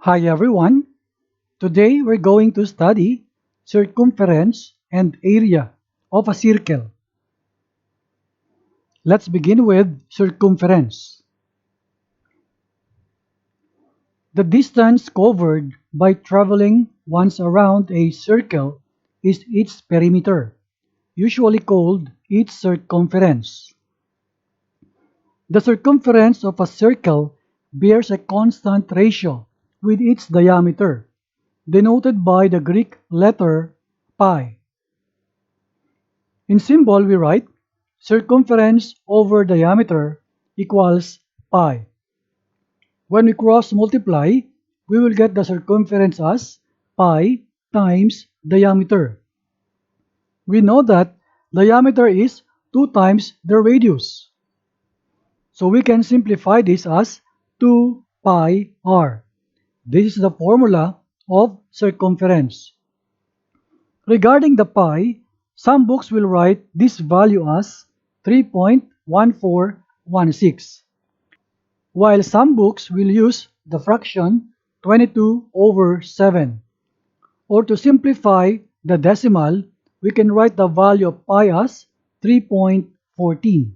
Hi everyone, today we're going to study circumference and area of a circle. Let's begin with circumference. The distance covered by traveling once around a circle is its perimeter, usually called its circumference. The circumference of a circle bears a constant ratio with its diameter, denoted by the Greek letter pi. In symbol, we write circumference over diameter equals pi. When we cross multiply, we will get the circumference as pi times diameter. We know that diameter is 2 times the radius. So we can simplify this as 2 pi r. This is the formula of circumference. Regarding the pi, some books will write this value as 3.1416, while some books will use the fraction 22/7. Or to simplify the decimal, we can write the value of pi as 3.14.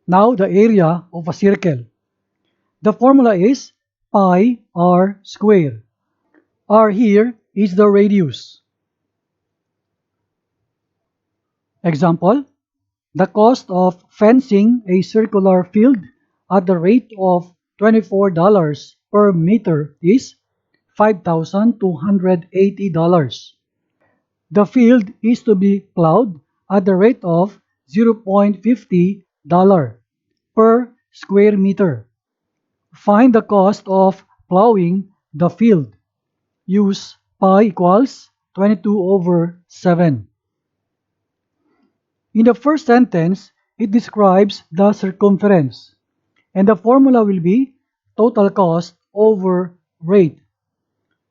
Now the area of a circle. The formula is pi r squared. R here is the radius. Example, the cost of fencing a circular field at the rate of $24 per meter is $5,280. The field is to be plowed at the rate of $0.50 per square meter. Find the cost of plowing the field. Use pi equals 22/7. In the first sentence, it describes the circumference, and the formula will be total cost over rate.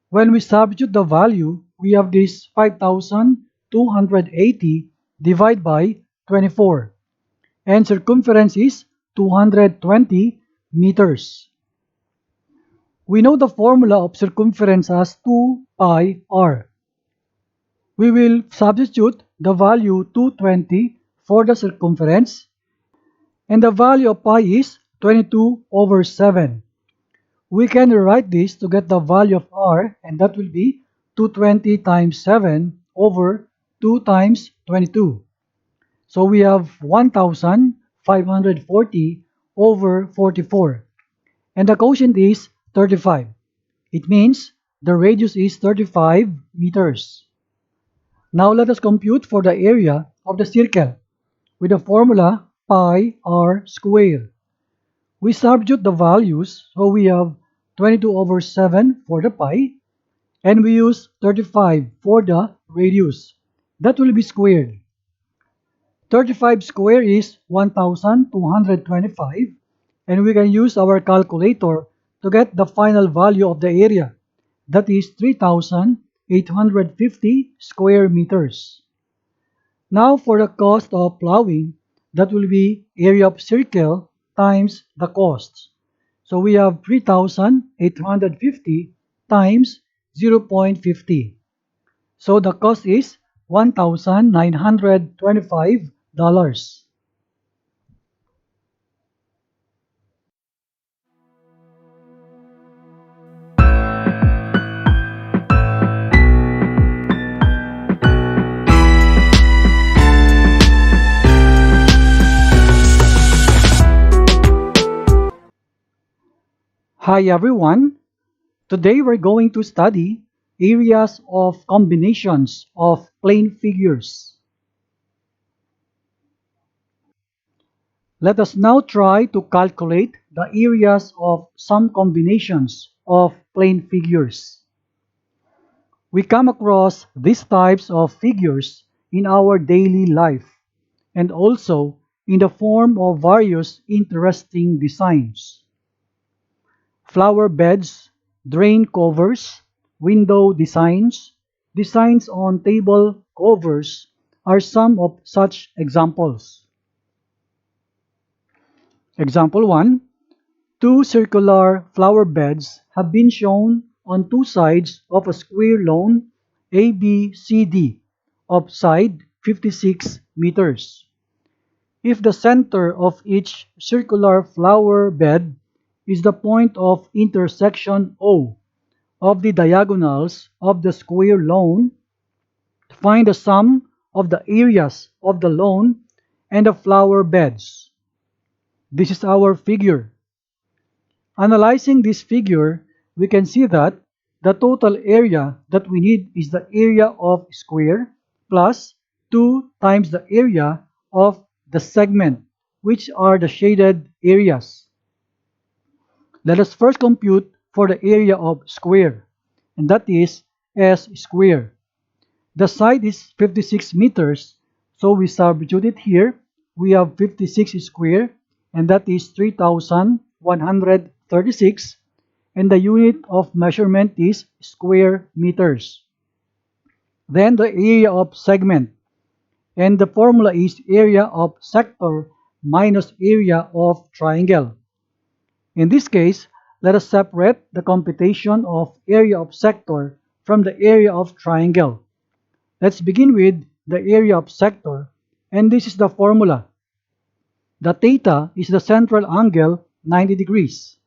When we substitute the value, we have this 5,280 divided by 24, and circumference is 220 meters. We know the formula of circumference as 2 pi r. We will substitute the value 220 for the circumference, and the value of pi is 22/7. We can rewrite this to get the value of r, and that will be 220 times 7 over 2 times 22. So we have 1,540 over 44, and the quotient is 35. It means the radius is 35 meters. Now let us compute for the area of the circle with the formula pi r squared. We substitute the values, so we have 22/7 for the pi, and we use 35 for the radius. That will be squared. 35 squared is 1,225, and we can use our calculator to get the final value of the area. That is 3,850 square meters. Now for the cost of plowing, that will be area of circle times the cost. So we have 3,850 times 0.50. So the cost is $1,925. Hi everyone, today we're going to study areas of combinations of plane figures. Let us now try to calculate the areas of some combinations of plane figures. We come across these types of figures in our daily life and also in the form of various interesting designs. Flower beds, drain covers, window designs, designs on table covers are some of such examples. Example 1. Two circular flower beds have been shown on two sides of a square lawn ABCD of side 56 meters. If the center of each circular flower bed is the point of intersection O of the diagonals of the square lawn, find the sum of the areas of the lawn and the flower beds. This is our figure. Analyzing this figure, we can see that the total area that we need is the area of square plus 2 times the area of the segment, which are the shaded areas. Let us first compute for the area of square, and that is S square. The side is 56 meters, so we substitute it here. We have 56 square, and that is 3,136, and the unit of measurement is square meters. Then the area of segment, and the formula is area of sector minus area of triangle. In this case, let us separate the computation of area of sector from the area of triangle. Let's begin with the area of sector, and this is the formula. The theta is the central angle 90 degrees,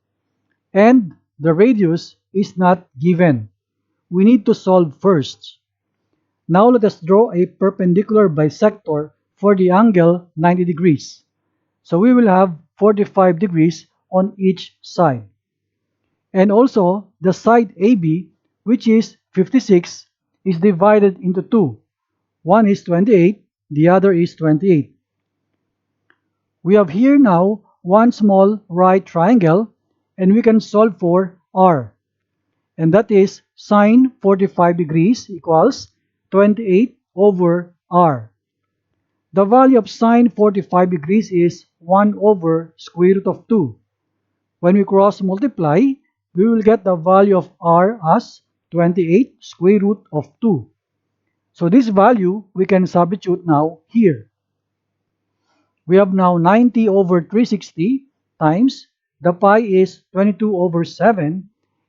and the radius is not given. We need to solve first. Now let us draw a perpendicular bisector for the angle 90 degrees. So we will have 45 degrees on each side. And also the side AB, which is 56, is divided into two. One is 28, the other is 28. We have here now one small right triangle, and we can solve for R. And that is sine 45 degrees equals 28 over R. The value of sine 45 degrees is 1 over square root of 2. When we cross multiply, we will get the value of R as 28 square root of 2. So this value we can substitute now here. We have now 90 over 360 times the pi is 22 over 7,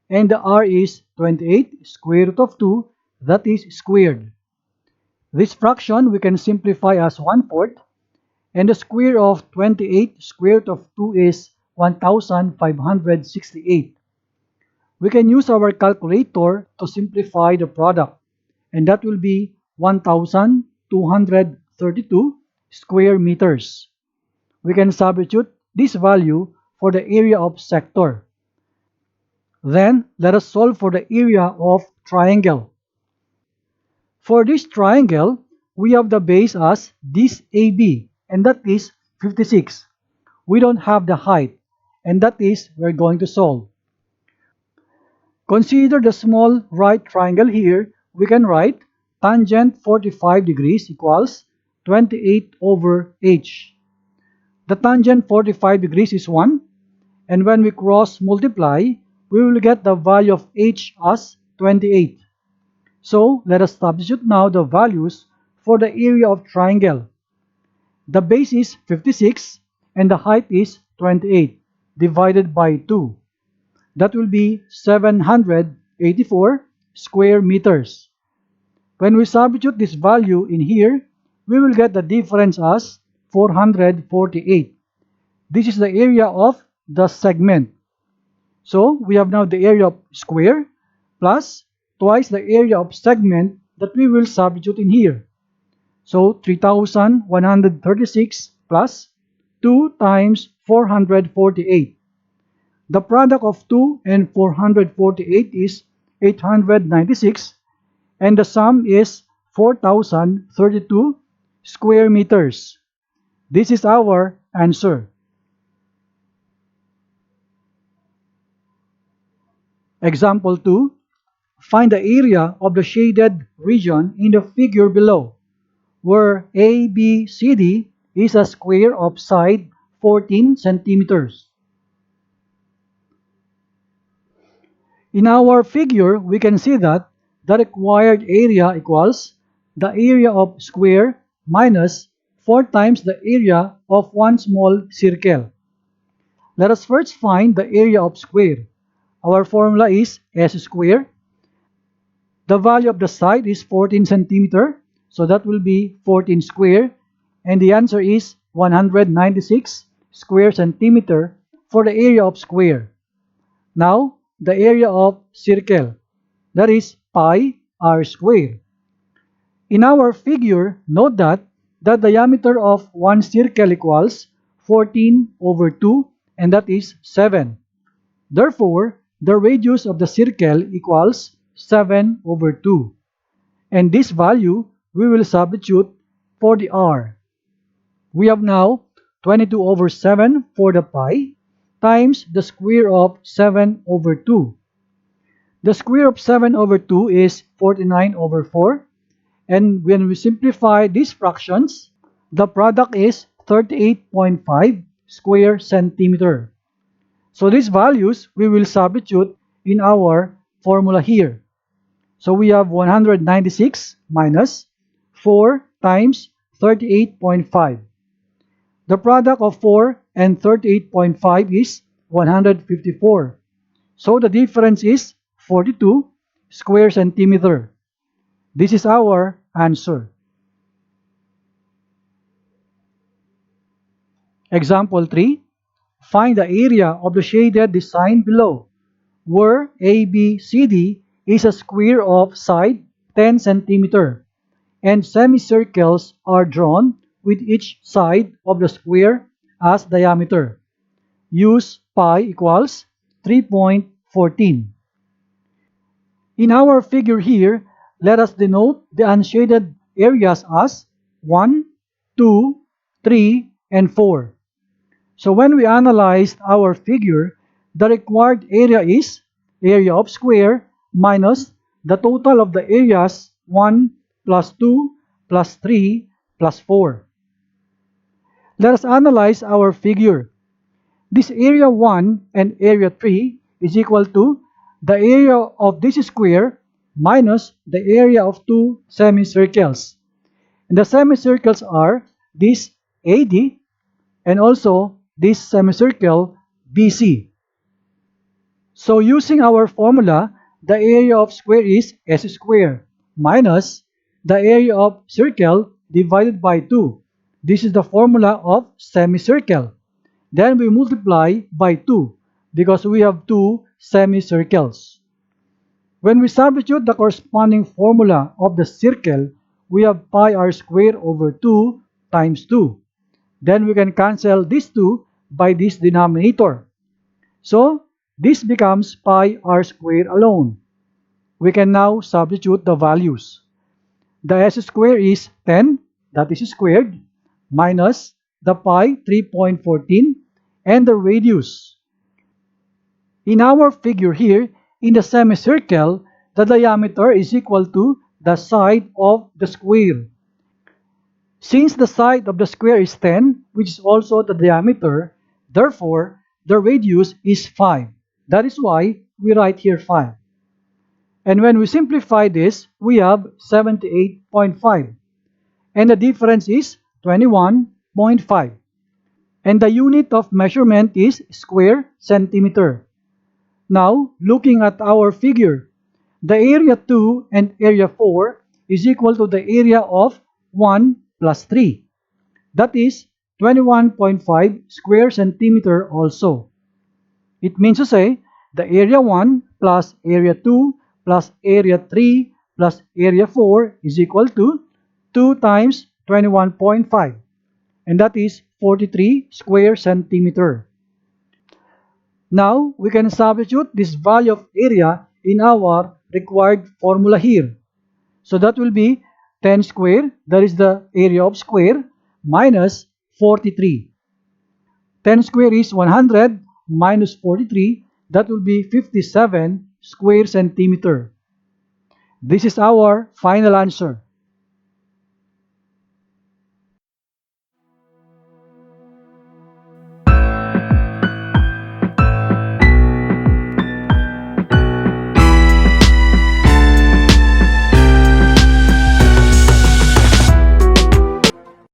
and the R is 28 square root of 2, that is squared. This fraction we can simplify as 1/4, and the square of 28 square root of 2 is 1568. We can use our calculator to simplify the product, and that will be 1232 square meters. We can substitute this value for the area of sector. Then let us solve for the area of triangle. For this triangle, we have the base as this AB, and that is 56. We don't have the height, and that is we're going to solve. Consider the small right triangle here. We can write tangent 45 degrees equals 28 over h. The tangent 45 degrees is 1, and when we cross multiply, we will get the value of h as 28. So let us substitute now the values for the area of triangle. The base is 56 and the height is 28 divided by 2. That will be 784 square meters. When we substitute this value in here, we will get the difference as 448. This is the area of the segment. So we have now the area of square plus twice the area of segment that we will substitute in here. So 3136 plus 2 times 448. The product of 2 and 448 is 896, and the sum is 4032 square meters. This is our answer. Example 2. Find the area of the shaded region in the figure below, where ABCD is a square of side 14 centimeters. In our figure, we can see that the required area equals the area of square minus 4 times the area of one small circle. Let us first find the area of square. Our formula is s squared. The value of the side is 14 centimeter, so that will be 14 square, and the answer is 196 square centimeter for the area of square. Now, the area of circle, that is pi r square. In our figure, note that the diameter of one circle equals 14 over 2, and that is 7. Therefore, the radius of the circle equals 7 over 2. And this value we will substitute for the r. We have now 22 over 7 for the pi times the square of 7 over 2. The square of 7 over 2 is 49 over 4. And when we simplify these fractions, the product is 38.5 square centimeter. So these values we will substitute in our formula here. So we have 196 minus 4 times 38.5. The product of 4 and 38.5 is 154. So the difference is 42 square centimeter. This is our answer. Example 3. Find the area of the shaded design below, where ABCD is a square of side 10 cm and semicircles are drawn with each side of the square as diameter. Use pi equals 3.14. In our figure here, let us denote the unshaded areas as 1, 2, 3, and 4. So when we analyzed our figure, the required area is area of square minus the total of the areas 1 plus 2 plus 3 plus 4. Let us analyze our figure. This area 1 and area 3 is equal to the area of this square minus the area of two semicircles. And the semicircles are this AD and also this semicircle BC. So using our formula, the area of square is s squared minus the area of circle divided by 2. This is the formula of semicircle. Then we multiply by 2 because we have two semicircles. When we substitute the corresponding formula of the circle, we have pi r squared over 2 times 2. Then we can cancel this 2 by this denominator. So, this becomes pi r squared alone. We can now substitute the values. The s squared is 10, that is squared, minus the pi 3.14 and the radius. In our figure here, in the semicircle, the diameter is equal to the side of the square. Since the side of the square is 10, which is also the diameter, therefore, the radius is 5. That is why we write here 5. And when we simplify this, we have 78.5. And the difference is 21.5. And the unit of measurement is square centimeter. Now, looking at our figure, the area 2 and area 4 is equal to the area of 1 plus 3. That is 21.5 square centimeter also. It means to say the area 1 plus area 2 plus area 3 plus area 4 is equal to 2 times 21.5, and that is 43 square centimeter. Now, we can substitute this value of area in our required formula here. So that will be 10 square, that is the area of square, minus 43. 10 square is 100 minus 43, that will be 57 square centimeter. This is our final answer.